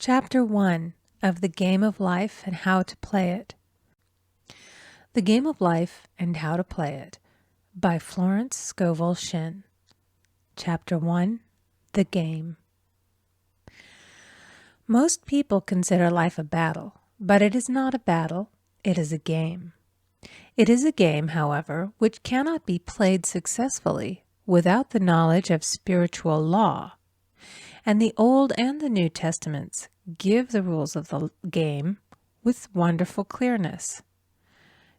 Chapter 1 of The Game of Life and How to Play It. The Game of Life and How to Play It by Florence Scovel Shinn. Chapter 1 The Game. Most people consider life a battle, but it is not a battle, it is a game. It is a game, however, which cannot be played successfully without the knowledge of spiritual law. And the Old and the New Testaments give the rules of the game with wonderful clearness.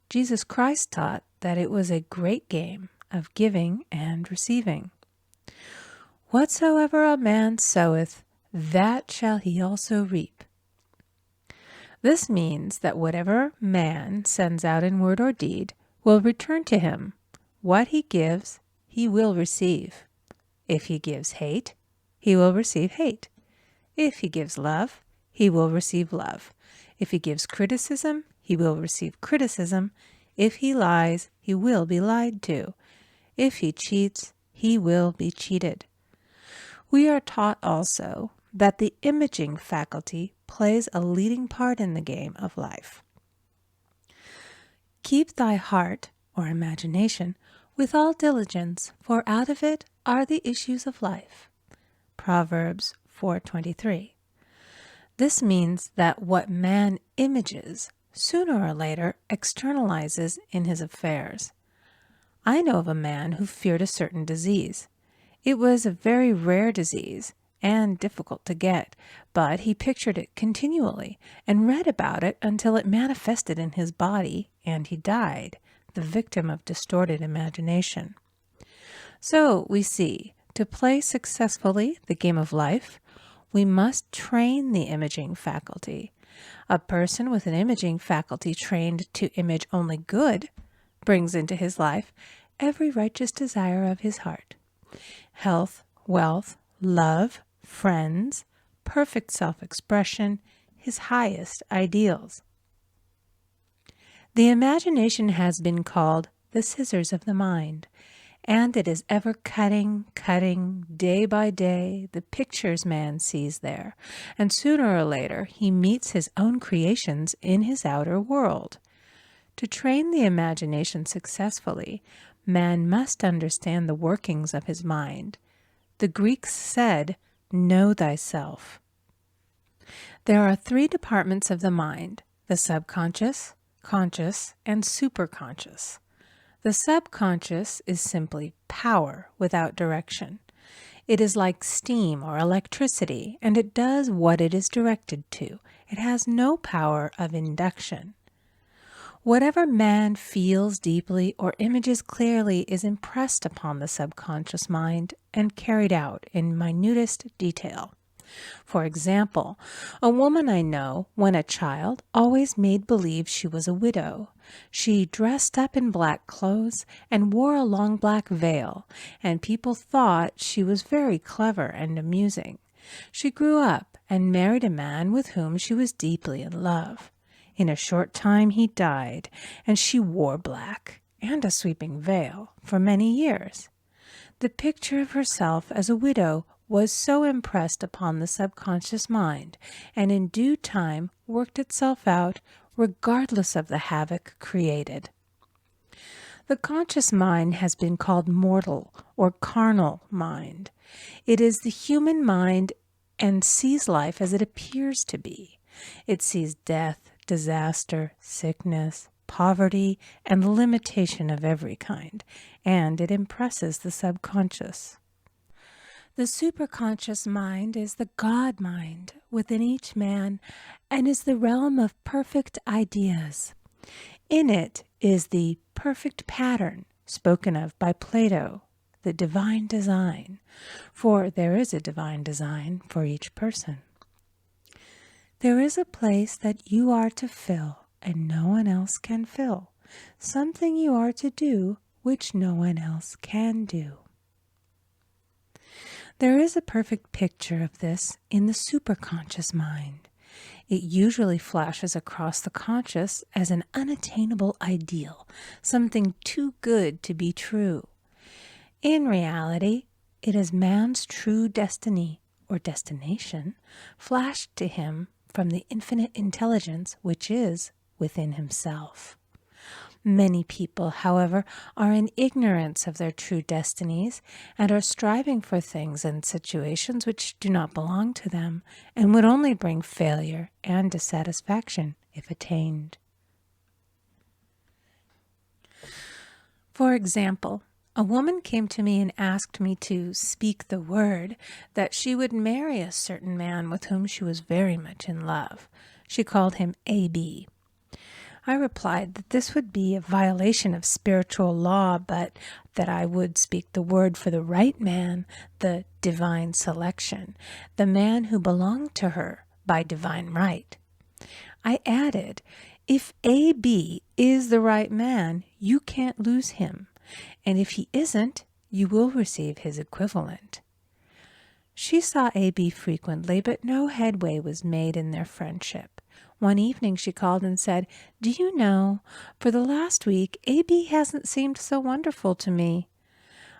Jesus Christ taught that it was a great game of giving and receiving. Whatsoever a man soweth, that shall he also reap. This means that whatever man sends out in word or deed will return to him. What he gives, he will receive. If he gives hate, he will receive hate. If he gives love, he will receive love. If he gives criticism, he will receive criticism. If he lies, he will be lied to. If he cheats, he will be cheated. We are taught also that the imaging faculty plays a leading part in the game of life. Keep thy heart, or imagination, with all diligence, for out of it are the issues of life. Proverbs 4:23. This means that what man images sooner or later externalizes in his affairs. I know of a man who feared a certain disease. It was a very rare disease and difficult to get, but he pictured it continually and read about it until it manifested in his body and he died, the victim of distorted imagination. So we see, to play successfully the game of life, we must train the imaging faculty. A person with an imaging faculty trained to image only good brings into his life every righteous desire of his heart. Health, wealth, love, friends, perfect self-expression, his highest ideals. The imagination has been called the scissors of the mind, and it is ever cutting, day by day, the pictures man sees there, and sooner or later he meets his own creations in his outer world. To train the imagination successfully, man must understand the workings of his mind. The Greeks said, "Know thyself." There are three departments of the mind: the subconscious, conscious, and superconscious. The subconscious is simply power without direction. It is like steam or electricity, and it does what it is directed to. It has no power of induction. Whatever man feels deeply or images clearly is impressed upon the subconscious mind and carried out in minutest detail. For example, a woman I know, when a child, always made believe she was a widow. She dressed up in black clothes and wore a long black veil, and people thought she was very clever and amusing. She grew up and married a man with whom she was deeply in love. In a short time he died, and she wore black and a sweeping veil for many years. The picture of herself as a widow was so impressed upon the subconscious mind, and in due time worked itself out regardless of the havoc created. The conscious mind has been called mortal or carnal mind. It is the human mind and sees life as it appears to be. It sees death, disaster, sickness, poverty, and limitation of every kind, and it impresses the subconscious. The superconscious mind is the God mind within each man and is the realm of perfect ideas. In it is the perfect pattern spoken of by Plato, the divine design, for there is a divine design for each person. There is a place that you are to fill and no one else can fill, something you are to do which no one else can do. There is a perfect picture of this in the superconscious mind. It usually flashes across the conscious as an unattainable ideal, something too good to be true. In reality, it is man's true destiny, or destination flashed to him from the infinite intelligence which is within himself. Many people, however, are in ignorance of their true destinies and are striving for things and situations which do not belong to them and would only bring failure and dissatisfaction if attained. For example, a woman came to me and asked me to speak the word that she would marry a certain man with whom she was very much in love. She called him A.B. I replied that this would be a violation of spiritual law, but that I would speak the word for the right man, the divine selection, the man who belonged to her by divine right. I added, if A.B. is the right man, you can't lose him, and if he isn't, you will receive his equivalent. She saw A.B. frequently, but no headway was made in their friendship. One evening she called and said, "Do you know, for the last week, A.B. hasn't seemed so wonderful to me."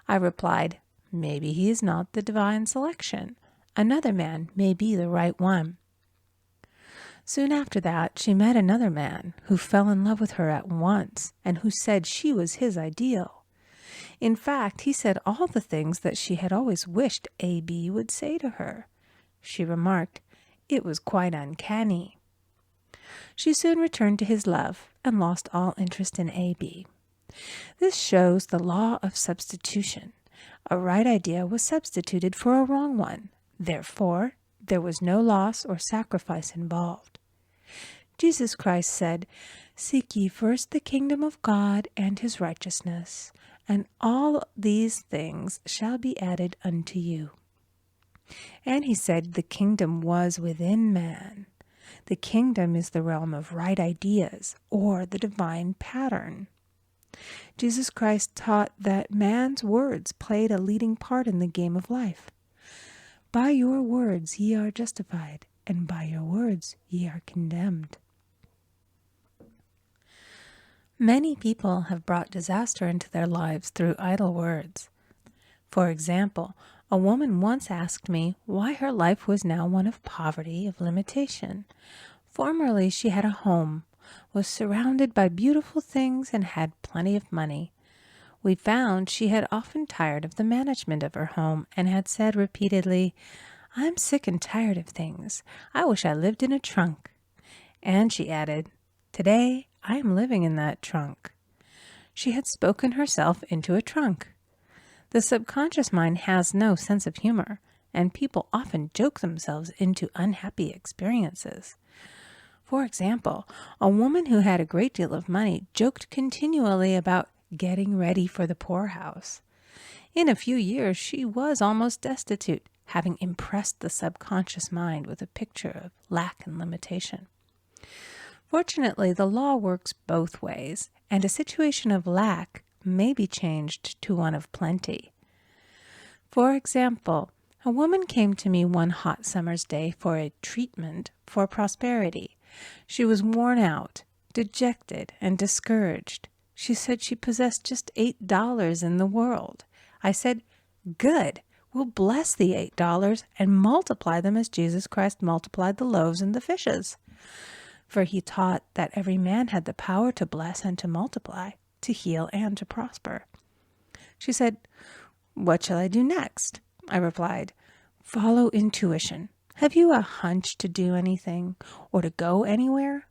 I replied, "Maybe he is not the divine selection. Another man may be the right one." Soon after that, she met another man who fell in love with her at once and who said she was his ideal. In fact, he said all the things that she had always wished A.B. would say to her. She remarked, it was quite uncanny. She soon returned to his love and lost all interest in A.B. This shows the law of substitution. A right idea was substituted for a wrong one. Therefore, there was no loss or sacrifice involved. Jesus Christ said, "Seek ye first the kingdom of God and his righteousness, and all these things shall be added unto you." And he said the kingdom was within man. The kingdom is the realm of right ideas, or the divine pattern. Jesus Christ taught that man's words played a leading part in the game of life. By your words ye are justified, and by your words ye are condemned. Many people have brought disaster into their lives through idle words. For example, a woman once asked me why her life was now one of poverty, of limitation. Formerly she had a home, was surrounded by beautiful things, and had plenty of money. We found she had often tired of the management of her home and had said repeatedly, "I'm sick and tired of things. I wish I lived in a trunk." And she added, "Today I am living in that trunk." She had spoken herself into a trunk. The subconscious mind has no sense of humor, and people often joke themselves into unhappy experiences. For example, a woman who had a great deal of money joked continually about getting ready for the poorhouse. In a few years, she was almost destitute, having impressed the subconscious mind with a picture of lack and limitation. Fortunately, the law works both ways, and a situation of lack may be changed to one of plenty. For example, a woman came to me one hot summer's day for a treatment for prosperity. She was worn out, dejected, and discouraged. She said she possessed just $8 in the world. I said, "Good. We'll bless the $8 and multiply them as Jesus Christ multiplied the loaves and the fishes." For he taught that every man had the power to bless and to multiply, to heal and to prosper. She said, "What shall I do next?" I replied, "Follow intuition. Have you a hunch to do anything or to go anywhere?"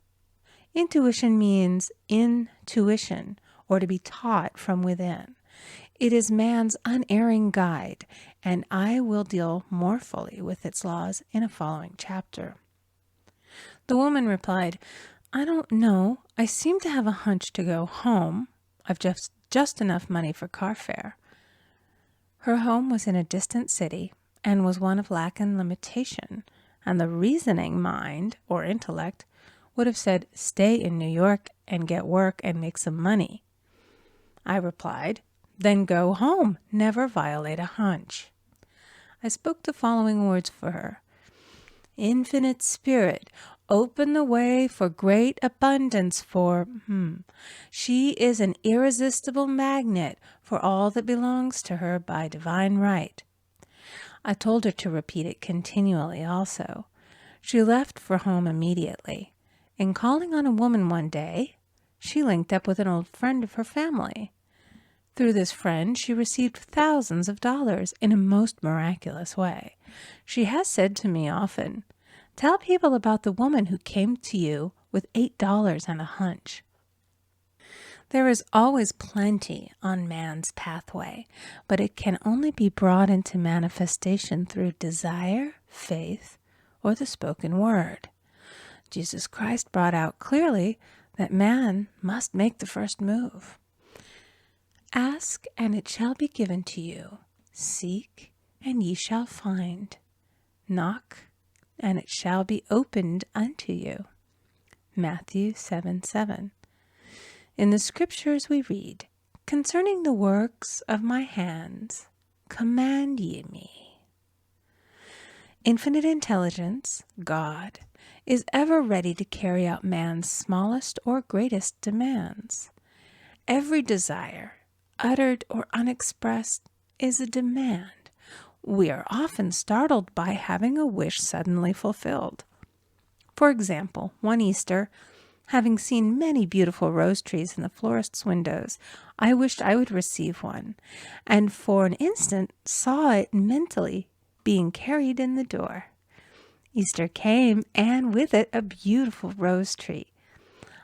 Intuition means intuition, or to be taught from within. It is man's unerring guide, and I will deal more fully with its laws in a following chapter. The woman replied, "I don't know. I seem to have a hunch to go home. I've just enough money for car fare." Her home was in a distant city and was one of lack and limitation, and the reasoning mind, or intellect, would have said, "Stay in New York and get work and make some money." I replied, "Then go home. Never violate a hunch." I spoke the following words for her. "Infinite Spirit, open the way for great abundance for She is an irresistible magnet for all that belongs to her by divine right." I told her to repeat it continually also. She left for home immediately, and calling on a woman one day, she linked up with an old friend of her family. Through this friend, she received thousands of dollars in a most miraculous way. She has said to me often, "Tell people about the woman who came to you with $8 and a hunch." There is always plenty on man's pathway, but it can only be brought into manifestation through desire, faith, or the spoken word. Jesus Christ brought out clearly that man must make the first move. Ask, and it shall be given to you. Seek, and ye shall find. Knock, and it shall be opened unto you. Matthew 7:7. In the scriptures we read, "Concerning the works of my hands, command ye me." Infinite intelligence, God, is ever ready to carry out man's smallest or greatest demands. Every desire, uttered or unexpressed, is a demand. We are often startled by having a wish suddenly fulfilled. For example, one Easter, having seen many beautiful rose trees in the florist's windows, I wished I would receive one, and for an instant saw it mentally being carried in the door. Easter came, and with it a beautiful rose tree.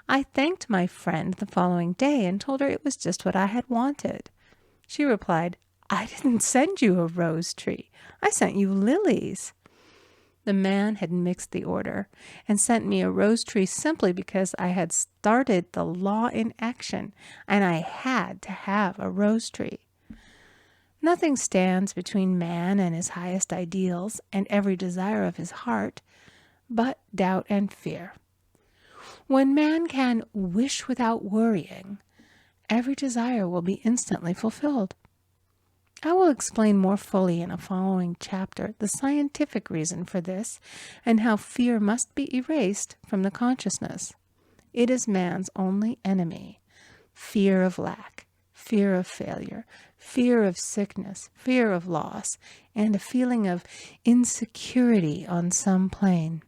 I thanked my friend the following day and told her it was just what I had wanted. She replied, "I didn't send you a rose tree. I sent you lilies." The man had mixed the order and sent me a rose tree simply because I had started the law in action, and I had to have a rose tree. Nothing stands between man and his highest ideals and every desire of his heart but doubt and fear. When man can wish without worrying, every desire will be instantly fulfilled. I will explain more fully in a following chapter the scientific reason for this and how fear must be erased from the consciousness. It is man's only enemy. Fear of lack, fear of failure, fear of sickness, fear of loss, and a feeling of insecurity on some plane.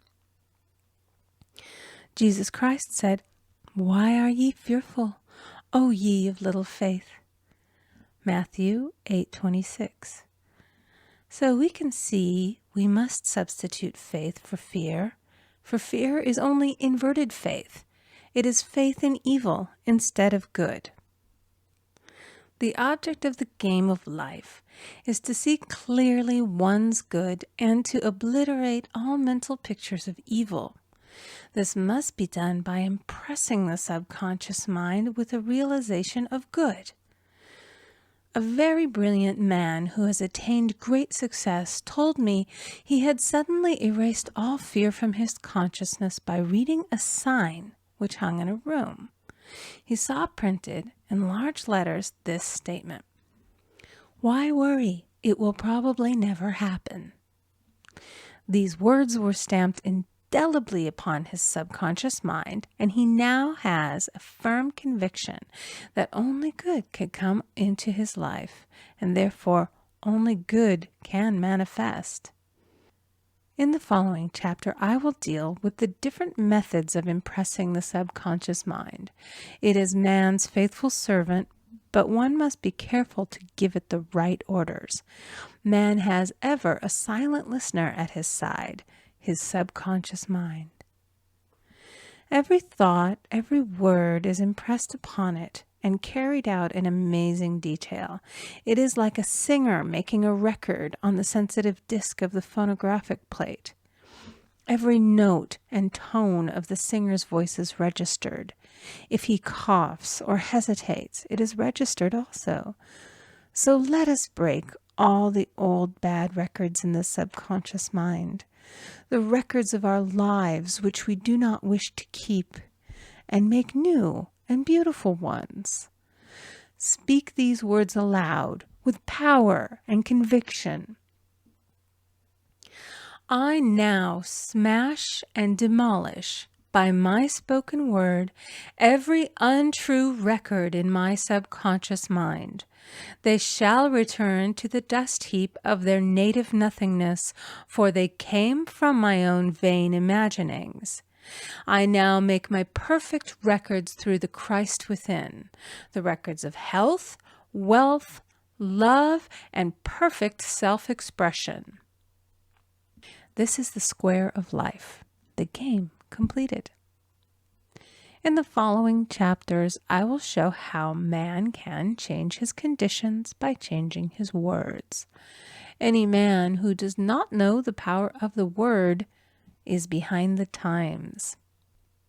Jesus Christ said, "Why are ye fearful, O ye of little faith?" Matthew 8:26. So we can see we must substitute faith for fear is only inverted faith. It is faith in evil instead of good. The object of the game of life is to see clearly one's good and to obliterate all mental pictures of evil. This must be done by impressing the subconscious mind with a realization of good. A very brilliant man who has attained great success told me he had suddenly erased all fear from his consciousness by reading a sign which hung in a room. He saw printed in large letters this statement: "Why worry? It will probably never happen." These words were stamped indelibly upon his subconscious mind, and he now has a firm conviction that only good could come into his life, and therefore only good can manifest. In the following chapter, I will deal with the different methods of impressing the subconscious mind. It is man's faithful servant, but one must be careful to give it the right orders. Man has ever a silent listener at his side, his subconscious mind. Every thought, every word is impressed upon it and carried out in amazing detail. It is like a singer making a record on the sensitive disc of the phonographic plate. Every note and tone of the singer's voice is registered. If he coughs or hesitates, it is registered also. So let us break all the old bad records in the subconscious mind, the records of our lives which we do not wish to keep, and make new and beautiful ones. Speak these words aloud with power and conviction. I now smash and demolish by my spoken word every untrue record in my subconscious mind. They shall return to the dust heap of their native nothingness, for they came from my own vain imaginings. I now make my perfect records through the Christ within, the records of health, wealth, love, and perfect self-expression. This is the square of life, the game completed. In the following chapters, I will show how man can change his conditions by changing his words. Any man who does not know the power of the word is behind the times.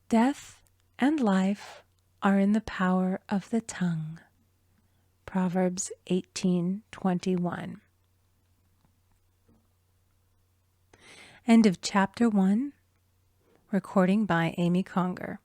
Death and life are in the power of the tongue. Proverbs 18:21. End of chapter 1. Recording by Amy Conger.